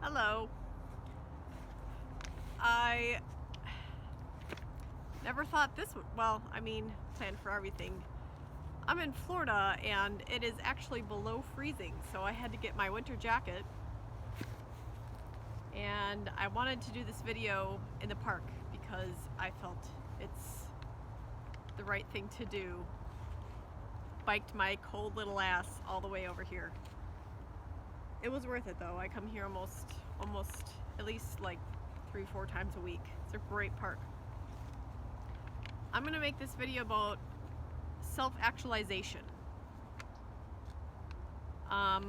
Hello. I never thought this would, well, I mean, plan for everything. I'm in Florida and it is actually below freezing, so I had to get my winter jacket. And I wanted to do this video in the park because I felt it's the right thing to do. Biked my cold little ass all the way over here. It was worth it though. I come here almost at least like 3-4 times a week. It's a great park. I'm gonna make this video about self-actualization. I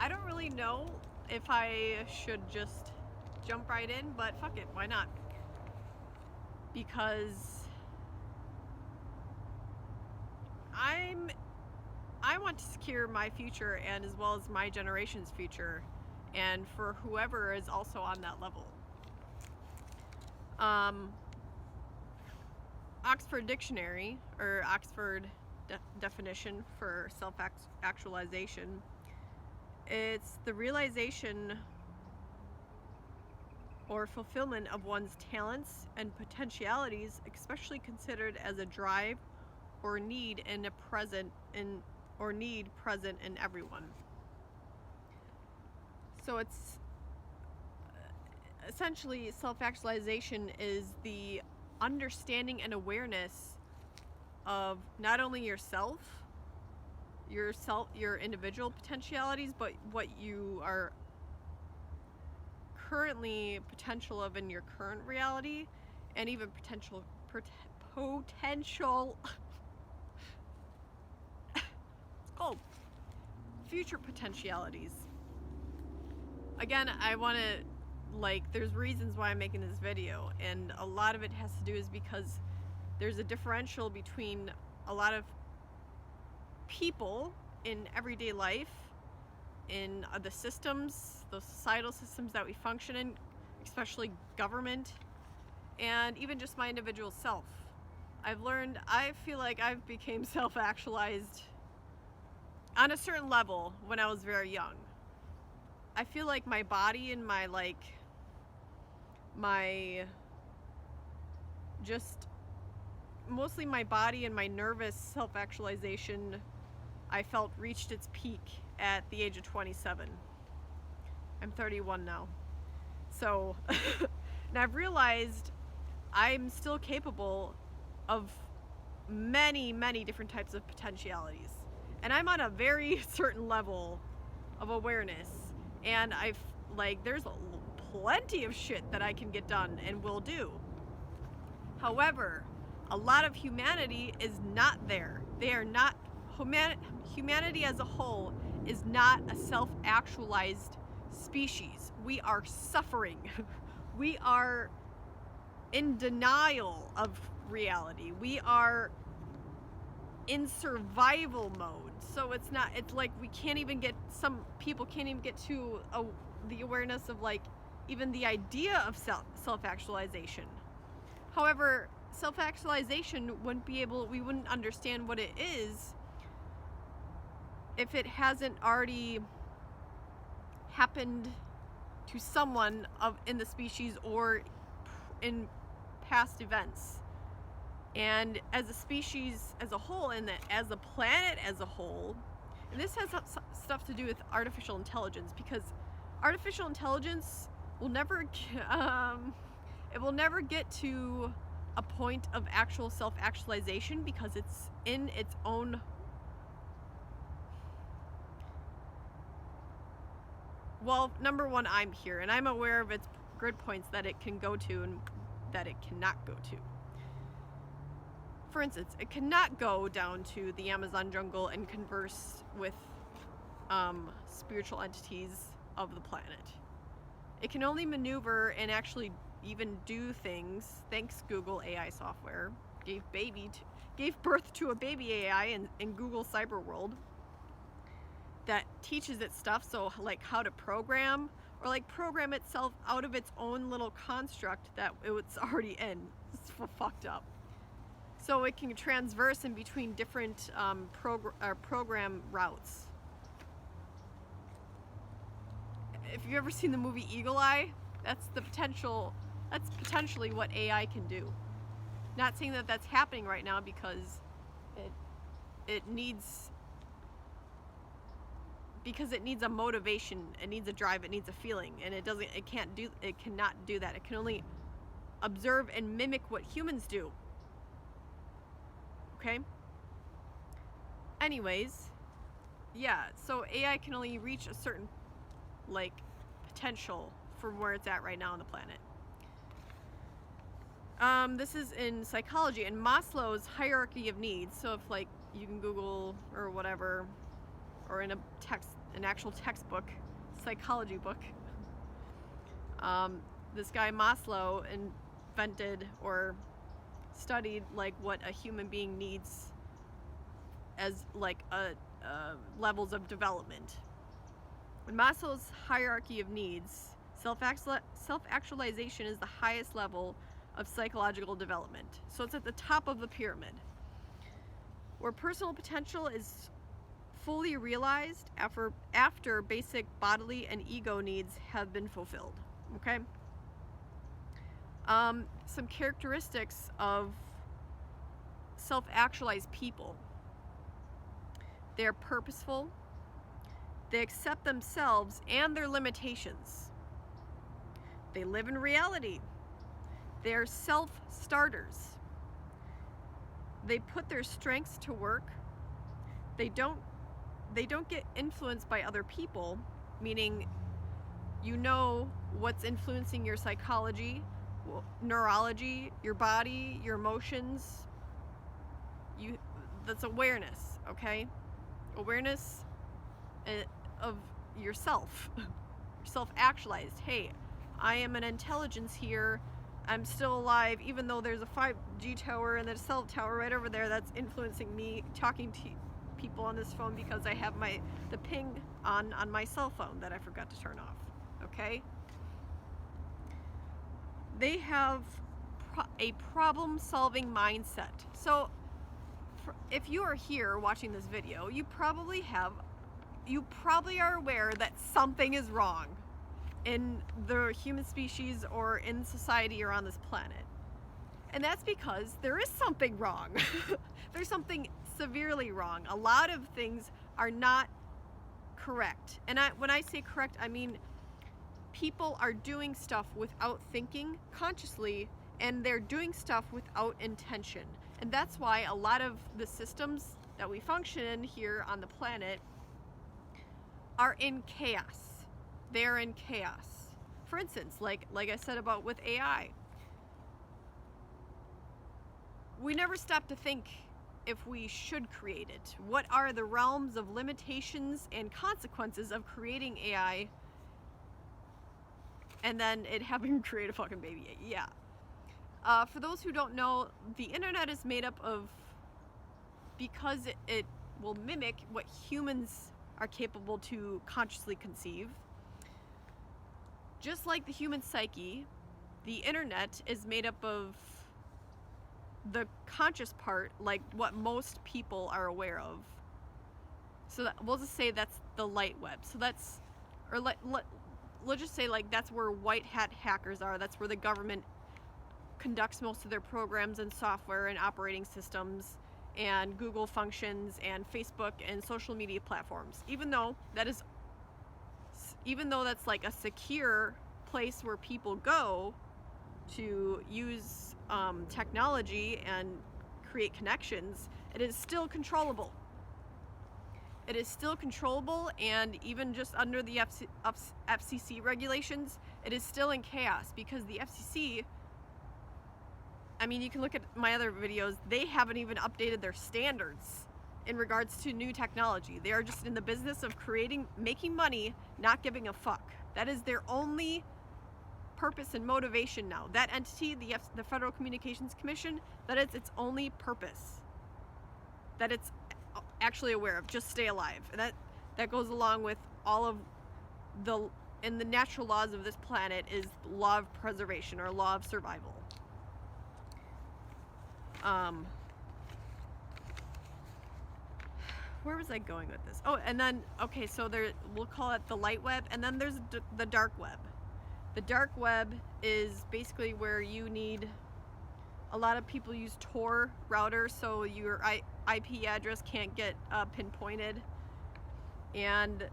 don't really know if I should just jump right in, but fuck it, why not? Because I want to secure my future and as well as my generation's future, and for whoever is also on that level. Oxford Dictionary, or Oxford definition for self-actualization, it's the realization or fulfillment of one's talents and potentialities, especially considered as a drive or need present in everyone. So it's essentially self-actualization is the understanding and awareness of not only yourself, your individual potentialities, but what you are currently potential of in your current reality, and even potential future potentialities. Again, I want to, there's reasons why I'm making this video, and a lot of it has to do is because there's a differential between a lot of people in everyday life, in the systems, the societal systems that we function in, especially government, and even just my individual self. I feel like I've became self-actualized on a certain level when I was very young. I feel like my body and mostly my body and my nervous self-actualization, I felt reached its peak at the age of 27. I'm 31 now. So, and I've realized I'm still capable of many, many different types of potentialities. And I'm on a very certain level of awareness. And there's plenty of shit that I can get done and will do. However, a lot of humanity is not there. They are not, humanity as a whole is not a self-actualized species. We are suffering. We are in denial of reality. We are in survival mode. So it's like some people can't even get to the awareness of even the idea of self-actualization. However, self-actualization we wouldn't understand what it is if it hasn't already happened to someone in the species or in past events. And as a species as a whole, and as a planet as a whole, and this has stuff to do with artificial intelligence, because artificial intelligence will never get to a point of actual self-actualization, because it's in its own, well, number one, I'm here and I'm aware of its grid points that it can go to and that it cannot go to. For instance, it cannot go down to the Amazon jungle and converse with spiritual entities of the planet. It can only maneuver and actually even do things, thanks Google AI software, gave birth to a baby AI in Google Cyberworld that teaches it stuff, so how to program, or program itself out of its own little construct that it's already in. It's fucked up. So it can transverse in between different program routes. if you've ever seen the movie Eagle Eye, that's potentially what AI can do. Not saying that that's happening right now, because it needs a motivation, it needs a drive, it needs a feeling, and it cannot do that. It can only observe and mimic what humans do. Okay? Anyways, yeah, so AI can only reach a certain potential from where it's at right now on the planet. This is in psychology, in Maslow's hierarchy of needs. So if you can Google or whatever, or in an actual textbook, psychology book, this guy Maslow invented or studied what a human being needs as levels of development. In Maslow's hierarchy of needs, self-actualization is the highest level of psychological development. So it's at the top of the pyramid, where personal potential is fully realized after basic bodily and ego needs have been fulfilled. Okay? Some characteristics of self-actualized people. They're purposeful. They accept themselves and their limitations. They live in reality. They're self-starters. They put their strengths to work. They don't get influenced by other people, meaning you know what's influencing your psychology, neurology, your body, your emotions. That's awareness, okay? Awareness of yourself. Self-actualized. Hey, I am an intelligence here. I'm still alive, even though there's a 5G tower and a cell tower right over there that's influencing me talking to people on this phone because I have the ping on my cell phone that I forgot to turn off. Okay? They have a problem-solving mindset. So if you are here watching this video, you probably are aware that something is wrong in the human species or in society or on this planet. And that's because there is something wrong. There's something severely wrong. A lot of things are not correct. And when I say correct, I mean people are doing stuff without thinking consciously, and they're doing stuff without intention. And that's why a lot of the systems that we function in here on the planet are in chaos. They're in chaos. For instance, like I said about with AI, we never stop to think if we should create it. What are the realms of limitations and consequences of creating AI and then it having create a fucking baby? Yeah. For those who don't know, the internet is made up of, because it will mimic what humans are capable to consciously conceive. Just like the human psyche, the internet is made up of the conscious part, like what most people are aware of. So we'll just say that's the light web. So that's, or let's just say that's where white hat hackers are. That's where the government conducts most of their programs and software and operating systems, and Google functions, and Facebook and social media platforms. Even though that's a secure place where people go to use technology and create connections, it is still controllable. It is still controllable, and even just under the FCC regulations, it is still in chaos, because the FCC, I mean, you can look at my other videos, they haven't even updated their standards in regards to new technology. They are just in the business of making money, not giving a fuck. That is their only purpose and motivation now. That entity, the Federal Communications Commission, that is its only purpose. That it's actually aware of. Just stay alive. And that goes along with all of the natural laws of this planet is law of preservation, or law of survival. where was I going with this? Oh, and then, okay, so there, we'll call it the light web, and then there's the dark web. The dark web is basically where you need, a lot of people use Tor routers, so your IP address can't get pinpointed, and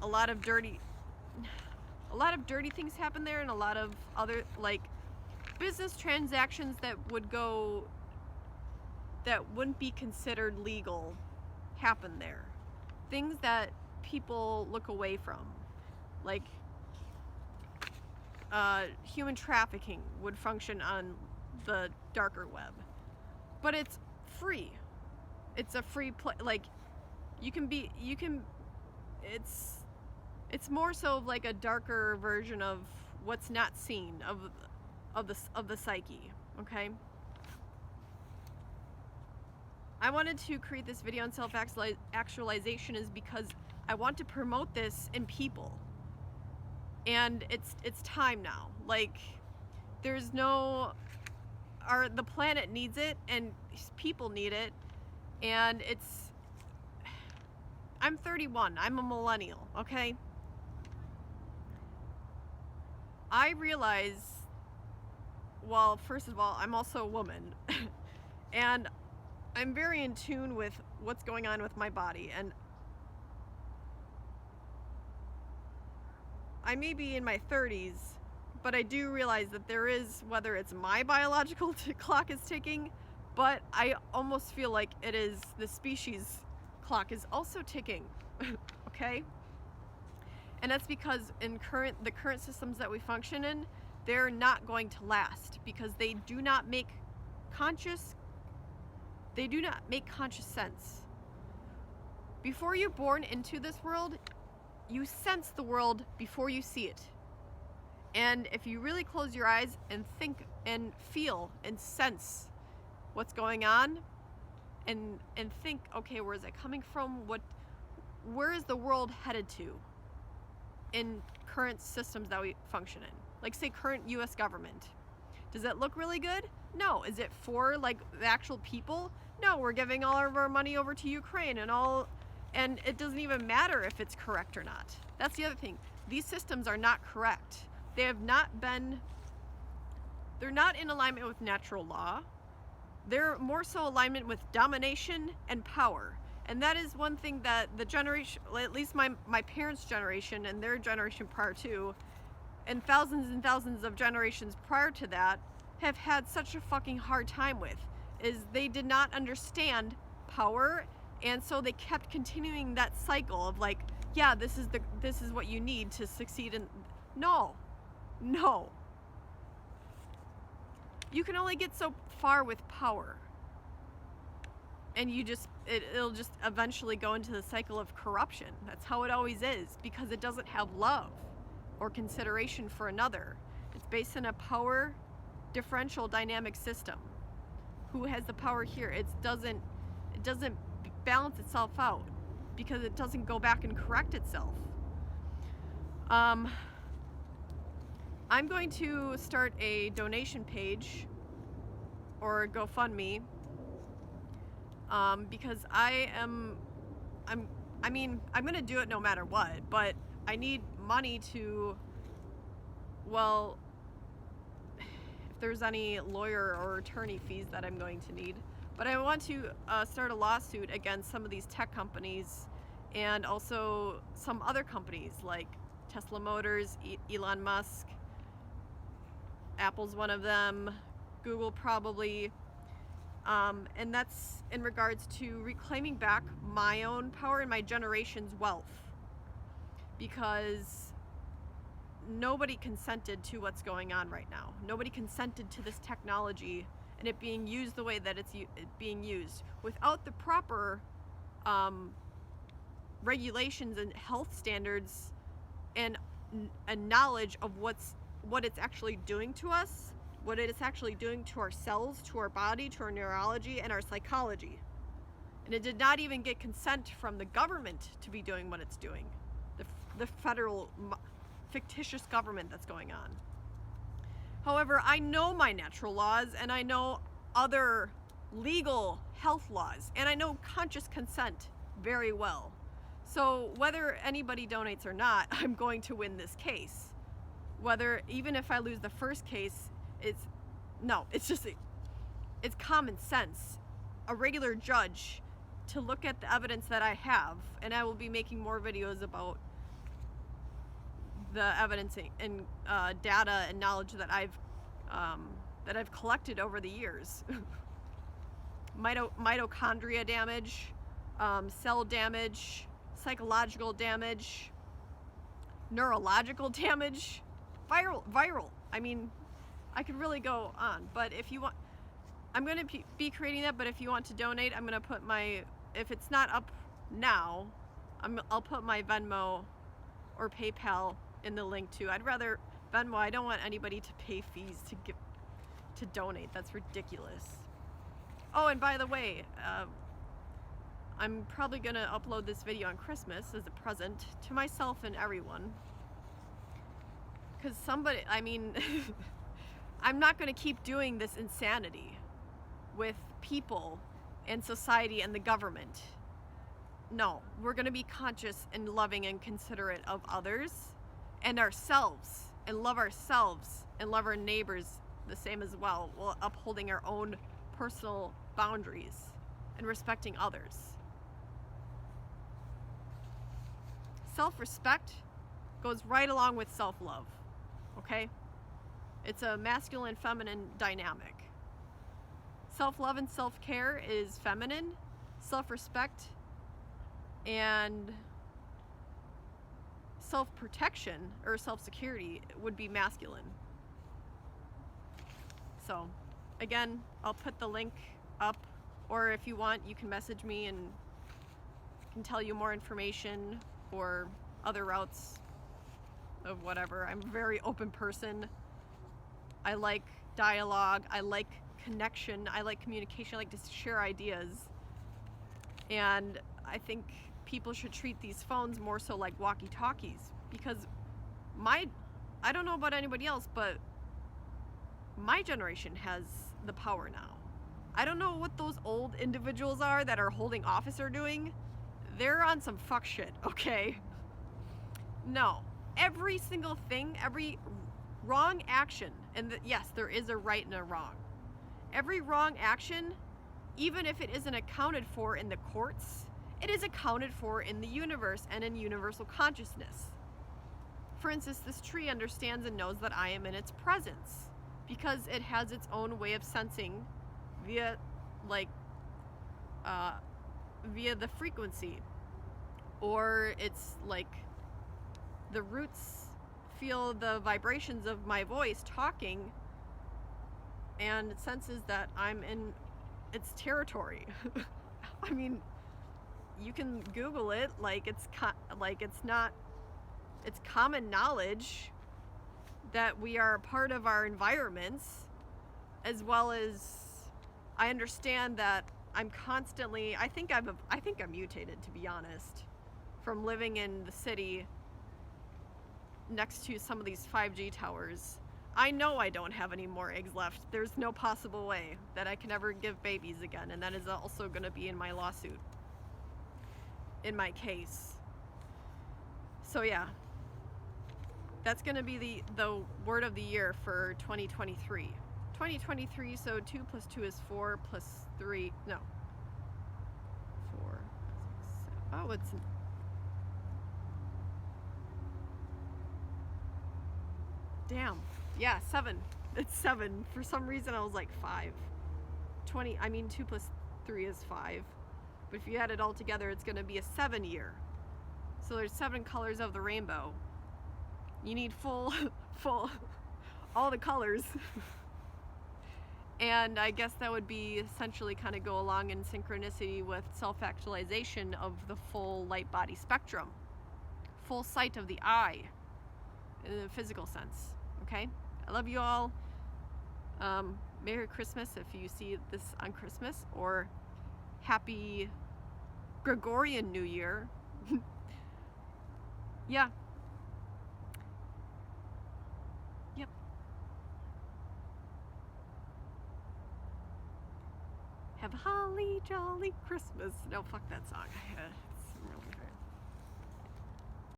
a lot of dirty things happen there, and a lot of other, like, business transactions that wouldn't be considered legal happen there. Things that people look away from, like human trafficking would function on the darker web, but it's free. It's a free play. Like, it's more so of like a darker version of what's not seen of the psyche. Okay. I wanted to create this video on self-actualization is because I want to promote this in people. And it's time now. Like, the planet needs it, and people need it, and I'm 31, I'm a millennial, okay? I realize, well, first of all, I'm also a woman, and I'm very in tune with what's going on with my body, and I may be in my 30s, but I do realize that there is, whether it's my biological clock is ticking, but I almost feel like it is the species clock is also ticking, okay? And that's because in the current systems that we function in, they're not going to last because they do not make conscious sense. Before you're born into this world, you sense the world before you see it. And if you really close your eyes and think and feel and sense what's going on and think, okay, where is it coming from? Where is the world headed to in current systems that we function in? Like, say, current US government. Does it look really good? No. Is it for, like, the actual people? No, we're giving all of our money over to Ukraine and it doesn't even matter if it's correct or not. That's the other thing. These systems are not correct. They're not in alignment with natural law. They're more so alignment with domination and power. And that is one thing that the generation, at least my parents' generation and their generation prior to, and thousands of generations prior to that, have had such a fucking hard time with, is they did not understand power, and so they kept continuing that cycle of like, yeah, this is what you need to succeed in. No. You can only get so far with power. And it'll just eventually go into the cycle of corruption. That's how it always is, because it doesn't have love or consideration for another. It's based on a power differential dynamic system. Who has the power here? It doesn't balance itself out because it doesn't go back and correct itself. I'm going to start a donation page or GoFundMe because I'm going to do it no matter what, but I need money to, well, if there's any lawyer or attorney fees that I'm going to need. But I want to start a lawsuit against some of these tech companies and also some other companies like Tesla Motors, Elon Musk, Apple's one of them, Google probably, and that's in regards to reclaiming back my own power and my generation's wealth, because nobody consented to what's going on right now. Nobody consented to this technology and it being used the way that it's being used without the proper regulations and health standards and knowledge of what it's actually doing to us, what it is actually doing to our cells, to our body, to our neurology, and our psychology. And it did not even get consent from the government to be doing what it's doing, the federal fictitious government that's going on. However, I know my natural laws, and I know other legal health laws, and I know conscious consent. very well. So whether anybody donates or not, I'm going to win this case. Whether, even if I lose the first case, it's common sense. A regular judge to look at the evidence that I have, and I will be making more videos about the evidence and data and knowledge that I've collected over the years. Mitochondria damage, cell damage, psychological damage, neurological damage, viral. I mean, I could really go on, but if you want, I'm going to be creating that, but if you want to donate, I'm going to put if it's not up now, I'll put my Venmo or PayPal in the link too. I'd rather Venmo. I don't want anybody to pay fees to donate. That's ridiculous. Oh, and by the way, I'm probably going to upload this video on Christmas as a present to myself and everyone. Because I'm not going to keep doing this insanity with people and society and the government. No, we're going to be conscious and loving and considerate of others and ourselves, and love ourselves and love our neighbors the same as well, while upholding our own personal boundaries and respecting others. Self-respect goes right along with self-love, okay? It's a masculine, feminine dynamic. Self-love and self-care is feminine. Self-respect and self-protection or self-security would be masculine. So, again, I'll put the link up, or if you want, you can message me and I can tell you more information or other routes of whatever. I'm a very open person. I like dialogue. I like connection. I like communication. I like to share ideas. And I think people should treat these phones more so like walkie-talkies, because I don't know about anybody else, but my generation has the power now. I don't know what those old individuals are that are holding office are doing. They're on some fuck shit, okay? No. Every single thing, every wrong action, and yes, there is a right and a wrong. Every wrong action, even if it isn't accounted for in the courts, it is accounted for in the universe and in universal consciousness. For instance, this tree understands and knows that I am in its presence because it has its own way of sensing via the frequency, or it's like the roots feel the vibrations of my voice talking, and it senses that I'm in its territory. I mean, you can Google it. It's common knowledge that we are part of our environments, as well as I understand that I'm constantly. I think I'm mutated, to be honest, from living in the city next to some of these 5G towers. I know I don't have any more eggs left. There's no possible way that I can ever give babies again, and that is also going to be in my lawsuit, in my case. So yeah, that's going to be the word of the year for 2023. 2023, so 2 plus 2 is 4 plus 3, no. 4. Oh, it's... Damn. Yeah, 7. It's 7. For some reason I was like 5. 2 plus 3 is 5. But if you add it all together, it's going to be a 7 year. So there's 7 colors of the rainbow. You need full, all the colors. And I guess that would be essentially kind of go along in synchronicity with self-actualization of the full light body spectrum. Full sight of the eye in the physical sense. Okay? I love you all. Merry Christmas if you see this on Christmas, or Happy Gregorian New Year. Yeah. Yep. Have a holly jolly Christmas. No, fuck that song.